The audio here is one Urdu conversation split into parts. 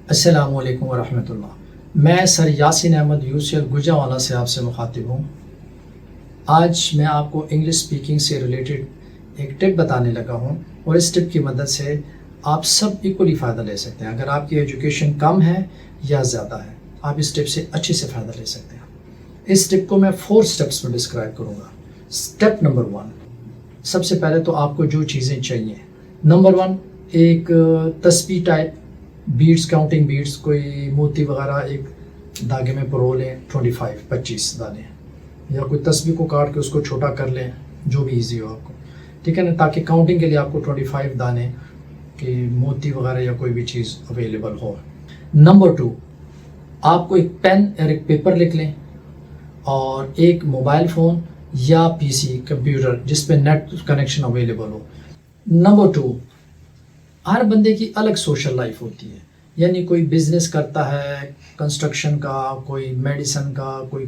السلام علیکم ورحمۃ اللہ۔ میں سر یاسین احمد UCL گوجرانوالہ سے آپ سے مخاطب ہوں۔ آج میں آپ کو انگلش سپیکنگ سے ریلیٹڈ ایک ٹپ بتانے لگا ہوں، اور اس ٹپ کی مدد سے آپ سب ایکولی فائدہ لے سکتے ہیں۔ اگر آپ کی ایجوکیشن کم ہے یا زیادہ ہے، آپ اس ٹپ سے اچھے سے فائدہ لے سکتے ہیں۔ اس ٹپ کو میں 4 سٹیپس میں ڈسکرائب کروں گا۔ سٹیپ نمبر 1، سب سے پہلے تو آپ کو جو چیزیں چاہیے، نمبر 1 ایک تسبیح ٹائپ بیڈس، کاؤنٹنگ بیڈس، کوئی موتی وغیرہ ایک دھاگے میں پرو لیں، 25 دانے، یا کوئی تسبیح کو کاٹ کے اس کو چھوٹا کر لیں، جو بھی ایزی ہو آپ کو، ٹھیک ہے نا، تاکہ کاؤنٹنگ کے لیے آپ کو 25 دانے کی موتی وغیرہ یا کوئی بھی چیز اویلیبل ہو۔ نمبر 2، آپ کو ایک پین اور ایک پیپر لکھ لیں، اور ایک موبائل فون یا PC کمپیوٹر جس پہ نیٹ کنیکشن اویلیبل ہو۔ نمبر 2، ہر بندے کی الگ سوشل لائف ہوتی ہے، یعنی کوئی بزنس کرتا ہے کنسٹرکشن کا، کوئی میڈیسن کا، کوئی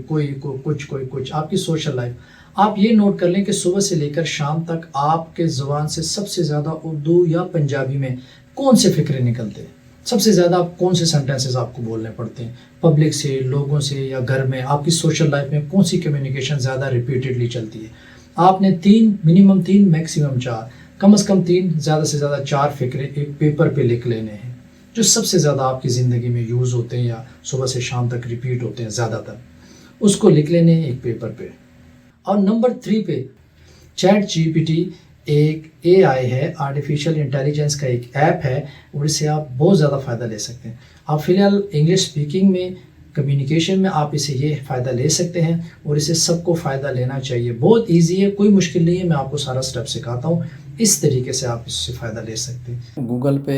کچھ، آپ کی سوشل لائف۔ آپ یہ نوٹ کر لیں کہ صبح سے لے کر شام تک آپ کے زبان سے سب سے زیادہ اردو یا پنجابی میں کون سے فقرے نکلتے ہیں، سب سے زیادہ کون سے سینٹنسز آپ کو بولنے پڑتے ہیں، پبلک سے، لوگوں سے، یا گھر میں، آپ کی سوشل لائف میں کون سی کمیونیکیشن زیادہ ریپیٹڈلی چلتی ہے۔ آپ نے 3 منیمم 3 میکسیمم 4، کم از کم 3 زیادہ سے زیادہ 4 فقرے ایک پیپر پہ لکھ لینے ہیں، جو سب سے زیادہ آپ کی زندگی میں یوز ہوتے ہیں یا صبح سے شام تک ریپیٹ ہوتے ہیں زیادہ تر، اس کو لکھ لینے ہیں ایک پیپر پہ۔ اور نمبر 3 پہ ChatGPT ایک AI ہے، آرٹیفیشیل انٹیلیجنس کا ایک ایپ ہے، اور اس سے آپ بہت زیادہ فائدہ لے سکتے ہیں۔ آپ فی الحال انگلش سپیکنگ میں، کمیونیکیشن میں آپ اسے یہ فائدہ لے سکتے ہیں، اور اسے سب کو فائدہ لینا چاہیے۔ بہت ایزی ہے، کوئی مشکل نہیں ہے، میں آپ کو سارا سٹیپ سکھاتا ہوں، اس طریقے سے آپ اس سے فائدہ لے سکتے ہیں۔ گوگل پہ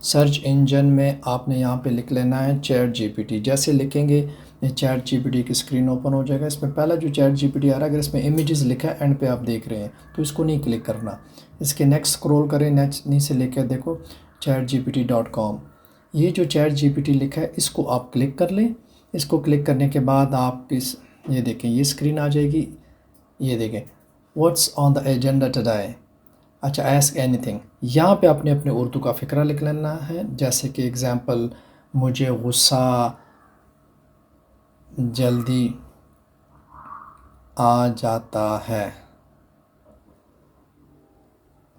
سرچ انجن میں آپ نے یہاں پہ لکھ لینا ہے ChatGPT۔ جیسے لکھیں گے ChatGPT کی اسکرین اوپن ہو جائے گا۔ اس میں پہلا جو ChatGPT آ رہا ہے، اگر اس میں امیجز لکھا ہے اینڈ پہ آپ دیکھ رہے ہیں تو اس کو نہیں کلک کرنا، اس کے نیکسٹ اسکرول کریں، نیچے لے کے دیکھو chatgpt.com۔ یہ جو ChatGPT لکھا ہے اس کو آپ کلک کر لیں۔ اس کو کلک کرنے کے بعد آپ یہ دیکھیں، یہ اسکرین آ جائے گی، یہ دیکھیں what's on the agenda today. اچھا، ایسک اینی تھنگ، یہاں پہ آپ نے اپنے اردو کا فقرہ لکھ لینا ہے، جیسے کہ اگزامپل، مجھے غصہ جلدی آ جاتا ہے،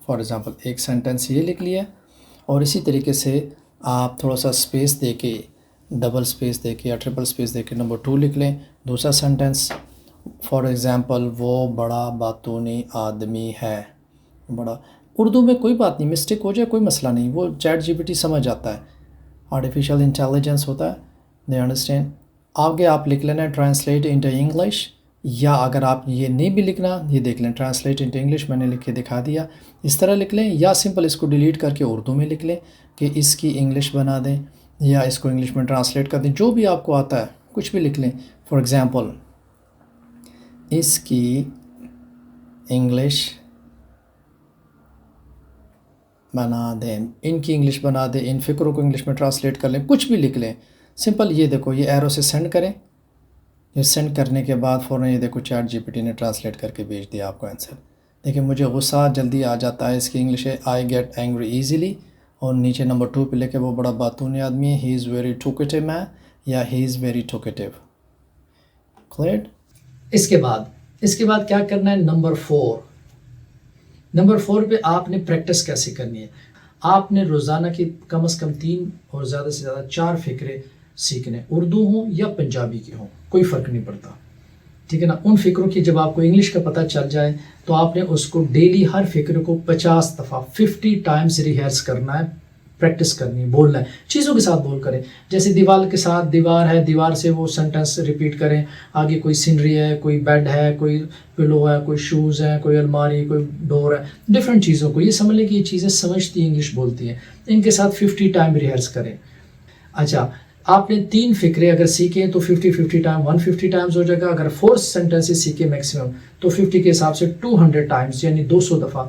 فار ایگزامپل ایک سینٹنس یہ لکھ لیا، اور اسی طریقے سے آپ تھوڑا سا اسپیس دے کے، ڈبل اسپیس دے کے یا ٹرپل اسپیس دے کے نمبر 2 لکھ لیں۔ دوسرا سینٹنس، فار ایگزامپل وہ بڑا باتونی آدمی ہے۔ بڑا اردو میں کوئی بات نہیں، مسٹیک ہو جائے کوئی مسئلہ نہیں، وہ ChatGPT سمجھ آتا ہے، آرٹیفیشیل انٹیلیجنس ہوتا ہے، دے انڈرسٹینڈ۔ آگے آپ لکھ لینا ہے ٹرانسلیٹ انٹو انگلش، یا اگر آپ یہ نہیں بھی لکھنا، یہ دیکھ لیں ٹرانسلیٹ انٹو انگلش میں نے لکھ کے دکھا دیا، اس طرح لکھ لیں، یا سمپل اس کو ڈیلیٹ کر کے اردو میں لکھ لیں کہ اس کی انگلش بنا دیں، یا اس کو انگلش میں ٹرانسلیٹ کر دیں، جو بھی آپ کو آتا ہے کچھ بھی لکھ لیں۔ فار ایگزامپل، اس کی انگلش بنا دیں، ان کی انگلش بنا دیں، ان فکروں کو انگلش میں ٹرانسلیٹ کر لیں، کچھ بھی لکھ لیں سمپل۔ یہ دیکھو، یہ ایرو سے سینڈ کریں، یہ سینڈ کرنے کے بعد فوراً یہ دیکھو ChatGPT نے ٹرانسلیٹ کر کے بھیج دیا آپ کو آنسر۔ دیکھیں، مجھے غصہ جلدی آ جاتا ہے، اس کی انگلش ہے آئی گیٹ اینگری ایزیلی، اور نیچے نمبر 2 پہ لکھے وہ بڑا باتونی آدمی ہے، ہی از ویری ٹاکیٹیو مین، یا ہی از ویری ٹاکیٹیو۔ کلیئر؟ اس کے بعد کیا کرنا ہے؟ نمبر 4 پہ آپ نے پریکٹس کیسے کرنی ہے؟ آپ نے روزانہ کی کم از کم 3 اور زیادہ سے زیادہ 4 فقرے سیکھنے، اردو ہوں یا پنجابی کے ہوں، کوئی فرق نہیں پڑتا، ٹھیک ہے نا۔ ان فقروں کی جب آپ کو انگلش کا پتہ چل جائے تو آپ نے اس کو ڈیلی ہر فقرے کو 50 دفعہ 50 ٹائمز ریہرس کرنا ہے، پریکٹس کرنی ہے، بولنا ہے، چیزوں کے ساتھ بول کریں، جیسے دیوار کے ساتھ دیوار ہے، دیوار سے وہ سینٹنس ریپیٹ کریں، آگے کوئی سینری ہے، کوئی بیڈ ہے، کوئی پلو ہے، کوئی شوز ہے، کوئی الماری، کوئی ڈور ہے، ڈفرینٹ چیزوں کو یہ سمجھ لیں کہ یہ چیزیں سمجھتی ہیں، انگلش بولتی ہیں، ان کے ساتھ 50 ٹائم ریہرس کریں۔ اچھا، آپ نے 3 فقرے اگر سیکھیں تو 50 ٹائم 150 ٹائمز ہو جائے گا، اگر 4 سینٹنسز سیکھیں میکسیمم تو 50 کے حساب سے 200 ٹائمز، یعنی 200 دفعہ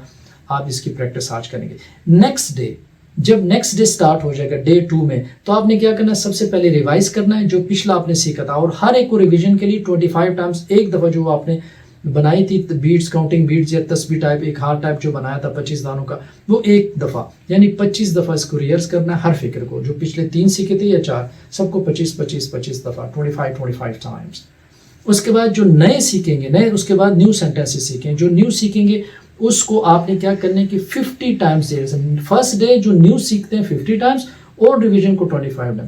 آپ اس کی پریکٹس آج کریں گے۔ جب نیکسٹ ڈے سٹارٹ ہو جائے گا ڈے 2 میں، تو آپ نے کیا کرنا ہے؟ سب سے پہلے ریوائز کرنا ہے جو پچھلا آپ نے سیکھا تھا، اور ہر ایک کو ریویژن کے لیے 25 ٹائمز، ایک دفعہ جو آپ نے بنائی تھی بیٹس، کاؤنٹنگ بیٹس یا تسبیح ٹائپ، ایک ہار ٹائپ جو بنایا تھا 25 دانوں کا، وہ ایک دفعہ یعنی 25 دفعہ اس کو ریہرس کرنا ہے ہر فکر کو. جو پچھلے 3 سیکھے تھے یا 4 سب کو 25 دفعہ 25 ٹائمز. اس کے بعد جو نئے سیکھیں گے اس کے بعد نیو سینٹینسز سیکھیں. جو نیو سیکھیں گے اس کو آپ نے کیا کرنے کی 50 ٹائمز دے. فرسٹ ڈے جو نیو سیکھتے ہیں 50 ٹائمز اور ریویژن کو 25 ٹائم.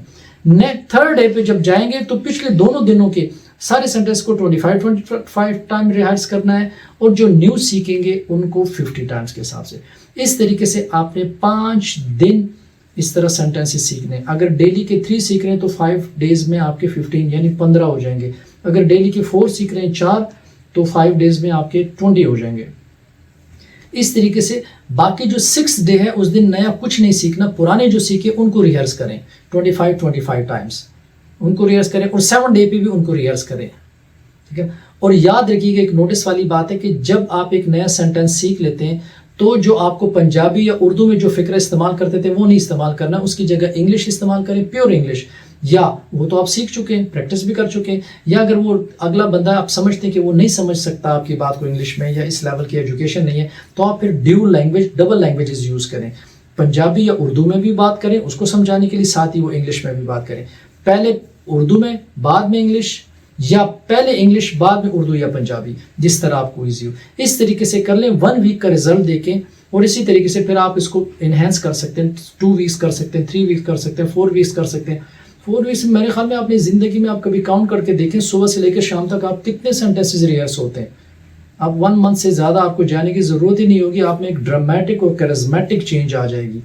تھرڈ ڈے پہ جب جائیں گے تو پچھلے دونوں دنوں کے سارے سینٹینس کو 25 ٹائم ریہرس کرنا ہے اور جو نیو سیکھیں گے ان کو 50 ٹائمز کے حساب سے. اس طریقے سے آپ نے 5 دن اس طرح سینٹینسز سیکھنے. اگر ڈیلی کے 3 سیکھ رہے ہیں تو 5 ڈیز میں آپ کے 15 یعنی 15 ہو جائیں گے. اگر ڈیلی کے 4 سیکھ رہے ہیں 4 تو 5 ڈیز میں آپ کے 20 ہو جائیں گے. اس طریقے سے باقی جو 6 ڈے ہے اس دن نیا کچھ نہیں سیکھنا، پرانے جو سیکھے ان کو ریہرس کریں 25 ٹائمز ان کو ریہرس کریں اور 7 ڈے پہ بھی ان کو ریہرس کریں. ٹھیک ہے. اور یاد رکھیے کہ ایک نوٹس والی بات ہے کہ جب آپ ایک نیا سینٹینس سیکھ لیتے ہیں تو جو آپ کو پنجابی یا اردو میں جو فقرہ استعمال کرتے تھے وہ نہیں استعمال کرنا، اس کی جگہ انگلش استعمال کریں، پیور انگلش. یا وہ تو آپ سیکھ چکے ہیں، پریکٹس بھی کر چکے ہیں، یا اگر وہ اگلا بندہ آپ سمجھتے ہیں کہ وہ نہیں سمجھ سکتا آپ کی بات کو انگلش میں یا اس لیول کی ایجوکیشن نہیں ہے تو آپ پھر ڈبل لینگویجز یوز کریں. پنجابی یا اردو میں بھی بات کریں اس کو سمجھانے کے لیے، ساتھ ہی وہ انگلش میں بھی بات کریں. پہلے اردو میں بعد میں انگلش، یا پہلے انگلش بعد میں اردو یا پنجابی، جس طرح آپ کو ایزی ہو. اس طریقے سے کر لیں. 1 ویک کا رزلٹ دیکھیں اور اسی طریقے سے پھر آپ اس کو انہینس کر سکتے ہیں. 2 ویکس کر سکتے ہیں، 3 ویکس کر سکتے ہیں، 4 ویکس کر سکتے ہیں. 4 ویکس میرے خیال میں اپنی زندگی میں آپ کبھی کاؤنٹ کر کے دیکھیں صبح سے لے کے شام تک آپ کتنے سینٹینسز ریہرس ہوتے ہیں. اب 1 منتھ سے زیادہ آپ کو جانے کی ضرورت ہی نہیں ہوگی، آپ میں ایک ڈرامیٹک اور کرزمیٹک چینج آ جائے گی.